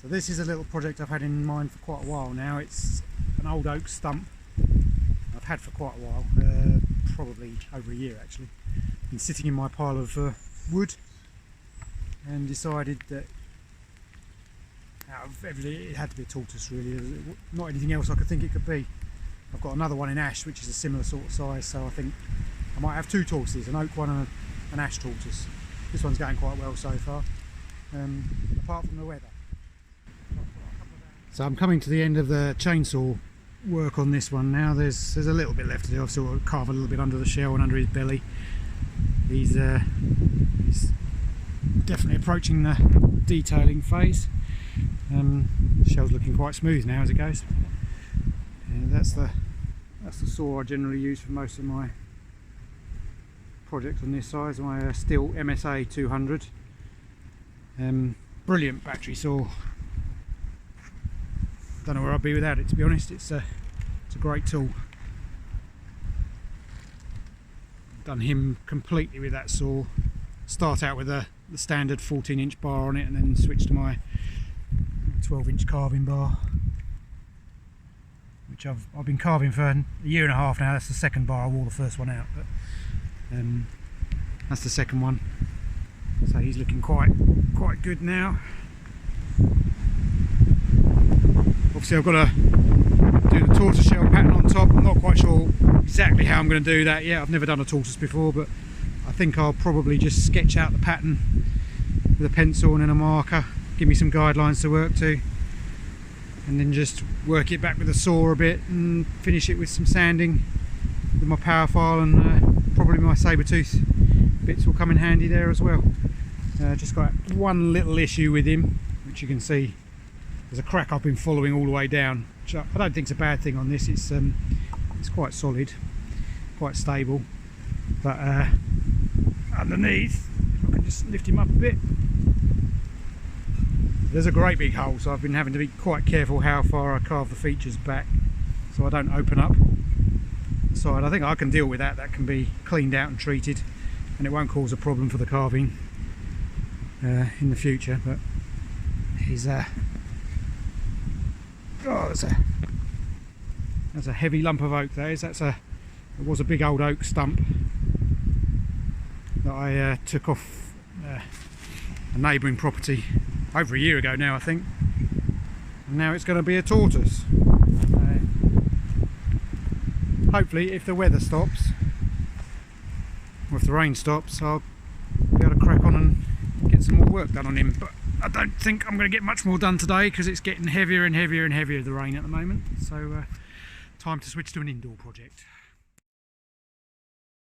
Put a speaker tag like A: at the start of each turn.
A: So this is a little project I've had in mind for quite a while now. It's an old oak stump I've had for quite a while, probably over a year actually. Been sitting in my pile of wood and decided that out of everything it had to be a tortoise really. There's not anything else I could think it could be. I've got another one in ash which is a similar sort of size, so I think I might have two tortoises, an oak one and an ash tortoise. This one's going quite well so far, apart from the weather. So I'm coming to the end of the chainsaw work on this one now. There's a little bit left to do. I've still got to carve a little bit under the shell and under his belly. He's definitely approaching the detailing phase. The shell's looking quite smooth now as it goes. And that's the saw I generally use for most of my projects on this size. My Stihl MSA 200. Brilliant battery saw. Don't know where I'd be without it, to be honest. It's a great tool. Done him completely with that saw. Start out with the standard 14-inch bar on it, and then switch to my 12-inch carving bar, which I've been carving for a year and a half now. That's the second bar. I wore the first one out, but that's the second one. So he's looking quite good now. Obviously I've got to do the tortoise shell pattern on top. I'm not quite sure exactly how I'm going to do that yet. I've never done a tortoise before, but I think I'll probably just sketch out the pattern with a pencil and then a marker, give me some guidelines to work to, and then just work it back with a saw a bit and finish it with some sanding with my power file, and probably my saber tooth bits will come in handy there as well. Just got one little issue with him, which you can see there's a crack I've been following all the way down, which I don't think is a bad thing on this. It's quite solid, quite stable, but underneath, if I can just lift him up a bit, there's a great big hole, so I've been having to be quite careful how far I carve the features back so I don't open up the side. I think I can deal with that. That can be cleaned out and treated, and it won't cause a problem for the carving in the future. But he's that's a heavy lump of oak. That is. It was a big old oak stump that I took off a neighbouring property over a year ago now, I think, and now it's going to be a tortoise. Hopefully, if the weather stops, or if the rain stops, I'll be able to crack on and get some more work done on him. But I don't think I'm going to get much more done today because it's getting heavier and heavier and heavier, the rain at the moment. So time to switch to an indoor project.